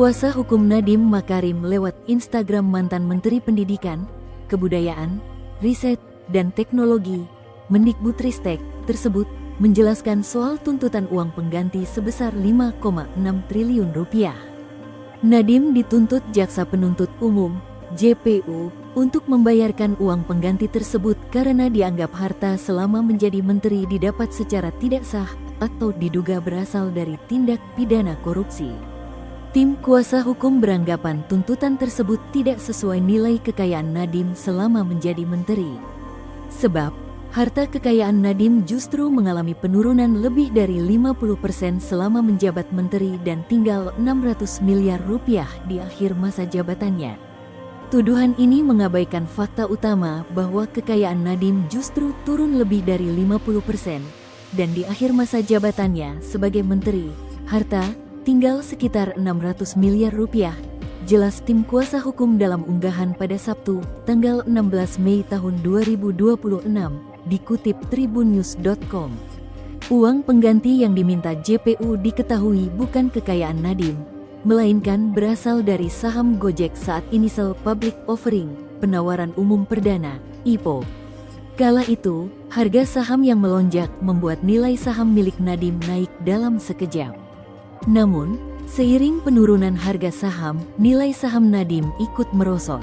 Kuasa hukum Nadiem Makarim lewat Instagram mantan Menteri Pendidikan, Kebudayaan, Riset, dan Teknologi, Mendikbudristek, tersebut menjelaskan soal tuntutan uang pengganti sebesar 5,6 triliun rupiah. Nadiem dituntut Jaksa Penuntut Umum, JPU, untuk membayarkan uang pengganti tersebut karena dianggap harta selama menjadi menteri didapat secara tidak sah atau diduga berasal dari tindak pidana korupsi. Tim kuasa hukum beranggapan tuntutan tersebut tidak sesuai nilai kekayaan Nadiem selama menjadi menteri. Sebab, harta kekayaan Nadiem justru mengalami penurunan lebih dari 50% selama menjabat menteri dan tinggal 600 miliar rupiah di akhir masa jabatannya. Tuduhan ini mengabaikan fakta utama bahwa kekayaan Nadiem justru turun lebih dari 50% dan di akhir masa jabatannya sebagai menteri, harta tinggal sekitar 600 miliar rupiah, jelas tim kuasa hukum dalam unggahan pada Sabtu, tanggal 16 Mei tahun 2026, dikutip tribunnews.com. Uang pengganti yang diminta JPU diketahui bukan kekayaan Nadiem, melainkan berasal dari saham Gojek saat Initial Public Offering, penawaran umum perdana, IPO. Kala itu, harga saham yang melonjak membuat nilai saham milik Nadiem naik dalam sekejap. Namun, seiring penurunan harga saham, nilai saham Nadiem ikut merosot.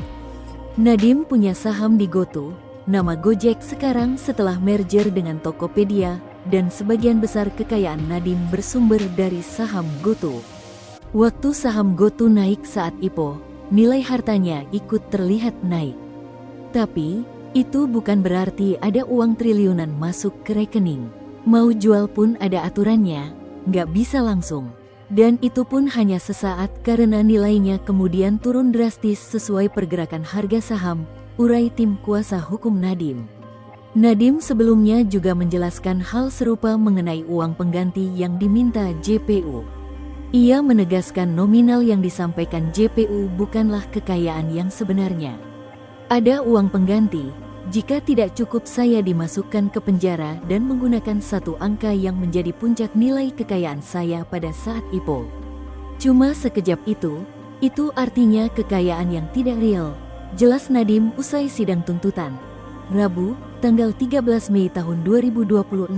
Nadiem punya saham di GoTo, nama Gojek sekarang setelah merger dengan Tokopedia, dan sebagian besar kekayaan Nadiem bersumber dari saham GoTo. Waktu saham GoTo naik saat IPO, nilai hartanya ikut terlihat naik. Tapi, itu bukan berarti ada uang triliunan masuk ke rekening. Mau jual pun ada aturannya, nggak bisa langsung. Dan itu pun hanya sesaat karena nilainya kemudian turun drastis sesuai pergerakan harga saham, urai tim kuasa hukum Nadiem. Nadiem sebelumnya juga menjelaskan hal serupa mengenai uang pengganti yang diminta JPU. Ia menegaskan nominal yang disampaikan JPU bukanlah kekayaan yang sebenarnya. Ada uang pengganti, jika tidak cukup saya dimasukkan ke penjara dan menggunakan satu angka yang menjadi puncak nilai kekayaan saya pada saat IPO. Cuma sekejap itu artinya kekayaan yang tidak real, jelas Nadiem usai sidang tuntutan. Rabu, tanggal 13 Mei tahun 2026,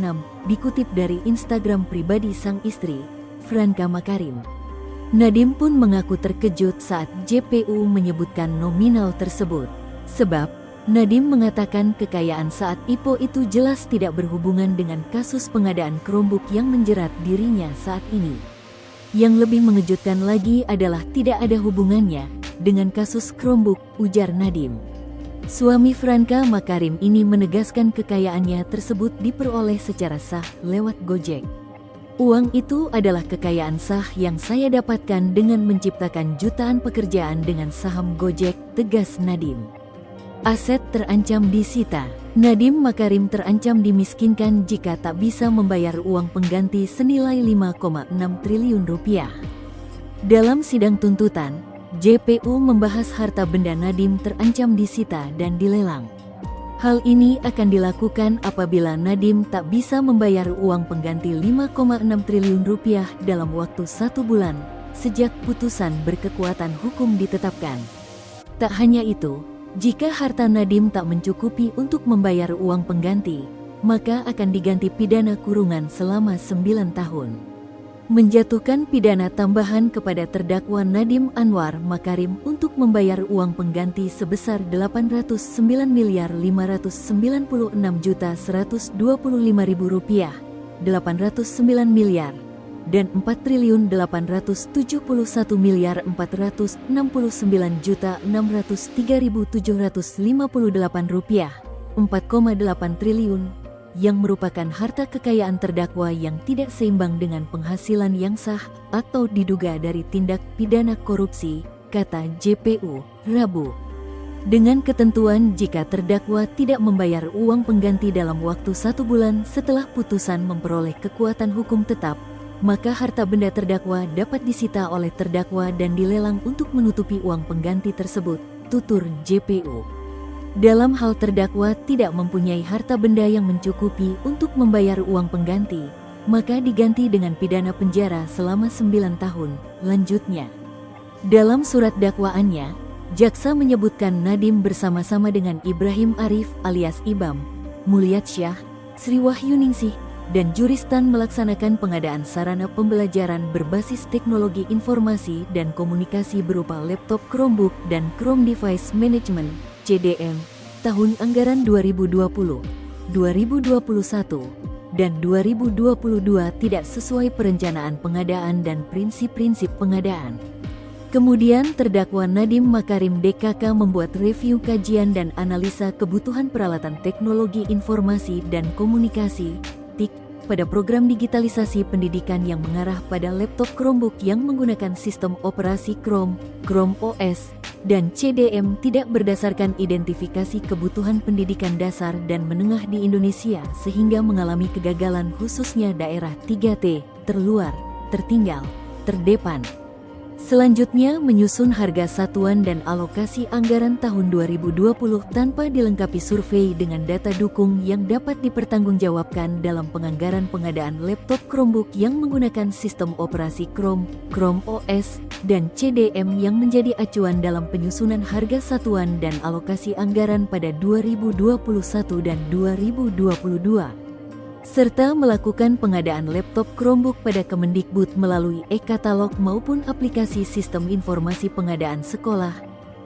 dikutip dari Instagram pribadi sang istri, Franka Makarim. Nadiem pun mengaku terkejut saat JPU menyebutkan nominal tersebut. Sebab, Nadiem mengatakan kekayaan saat IPO itu jelas tidak berhubungan dengan kasus pengadaan Chromebook yang menjerat dirinya saat ini. Yang lebih mengejutkan lagi adalah tidak ada hubungannya dengan kasus Chromebook, ujar Nadiem. Suami Franka Makarim ini menegaskan kekayaannya tersebut diperoleh secara sah lewat Gojek. Uang itu adalah kekayaan sah yang saya dapatkan dengan menciptakan jutaan pekerjaan dengan saham Gojek, tegas Nadiem. Aset terancam disita. Nadiem Makarim terancam dimiskinkan jika tak bisa membayar uang pengganti senilai 5,6 triliun rupiah. Dalam sidang tuntutan, JPU membahas harta benda Nadiem terancam disita dan dilelang. Hal ini akan dilakukan apabila Nadiem tak bisa membayar uang pengganti 5,6 triliun rupiah dalam waktu 1 bulan sejak putusan berkekuatan hukum ditetapkan. Tak hanya itu, jika harta Nadiem tak mencukupi untuk membayar uang pengganti, maka akan diganti pidana kurungan selama 9 tahun. Menjatuhkan pidana tambahan kepada terdakwa Nadiem Anwar Makarim untuk membayar uang pengganti sebesar Rp809.596.125.000, 809 miliar, dan Rp4.469.603.758, 4,8 triliun, yang merupakan harta kekayaan terdakwa yang tidak seimbang dengan penghasilan yang sah atau diduga dari tindak pidana korupsi, kata JPU, Rabu. Dengan ketentuan jika terdakwa tidak membayar uang pengganti dalam waktu 1 bulan setelah putusan memperoleh kekuatan hukum tetap, maka harta benda terdakwa dapat disita oleh terdakwa dan dilelang untuk menutupi uang pengganti tersebut, tutur JPU. Dalam hal terdakwa tidak mempunyai harta benda yang mencukupi untuk membayar uang pengganti, maka diganti dengan pidana penjara selama 9 tahun, lanjutnya. Dalam surat dakwaannya, jaksa menyebutkan Nadiem bersama-sama dengan Ibrahim Arif alias Ibam, Mulyatsyah, Sri Wahyuningsih, dan Juristan melaksanakan pengadaan sarana pembelajaran berbasis teknologi informasi dan komunikasi berupa laptop Chromebook dan Chrome Device Management (CDM) tahun anggaran 2020, 2021, dan 2022 tidak sesuai perencanaan pengadaan dan prinsip-prinsip pengadaan. Kemudian terdakwa Nadiem Makarim DKK membuat review kajian dan analisa kebutuhan peralatan teknologi informasi dan komunikasi (TIK) pada program digitalisasi pendidikan yang mengarah pada laptop Chromebook yang menggunakan sistem operasi Chrome, Chrome OS, dan CDM tidak berdasarkan identifikasi kebutuhan pendidikan dasar dan menengah di Indonesia sehingga mengalami kegagalan khususnya daerah 3T, terluar, tertinggal, terdepan. Selanjutnya menyusun harga satuan dan alokasi anggaran tahun 2020 tanpa dilengkapi survei dengan data dukung yang dapat dipertanggungjawabkan dalam penganggaran pengadaan laptop Chromebook yang menggunakan sistem operasi Chrome, Chrome OS, dan CDM yang menjadi acuan dalam penyusunan harga satuan dan alokasi anggaran pada 2021 dan 2022. Serta melakukan pengadaan laptop Chromebook pada Kemendikbud melalui e-katalog maupun aplikasi Sistem Informasi Pengadaan Sekolah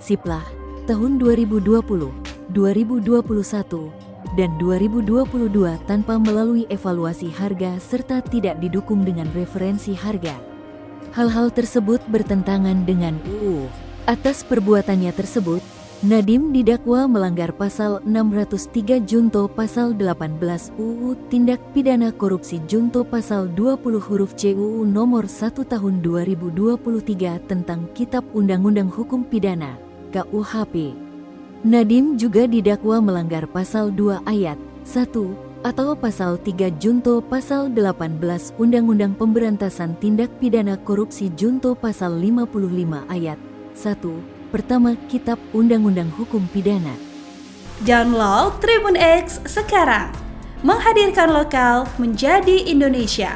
(SIPLAH) tahun 2020, 2021, dan 2022 tanpa melalui evaluasi harga serta tidak didukung dengan referensi harga. Hal-hal tersebut bertentangan dengan UU. Atas perbuatannya tersebut, Nadiem didakwa melanggar pasal 603 junto pasal 18 UU Tindak Pidana Korupsi junto pasal 20 huruf C UU nomor 1 tahun 2023 tentang Kitab Undang-Undang Hukum Pidana (KUHP). Nadiem juga didakwa melanggar pasal 2 ayat 1 atau pasal 3 junto pasal 18 Undang-Undang Pemberantasan Tindak Pidana Korupsi junto pasal 55 ayat 1 pertama Kitab Undang-Undang Hukum Pidana. Download Tribun X sekarang, menghadirkan lokal menjadi Indonesia.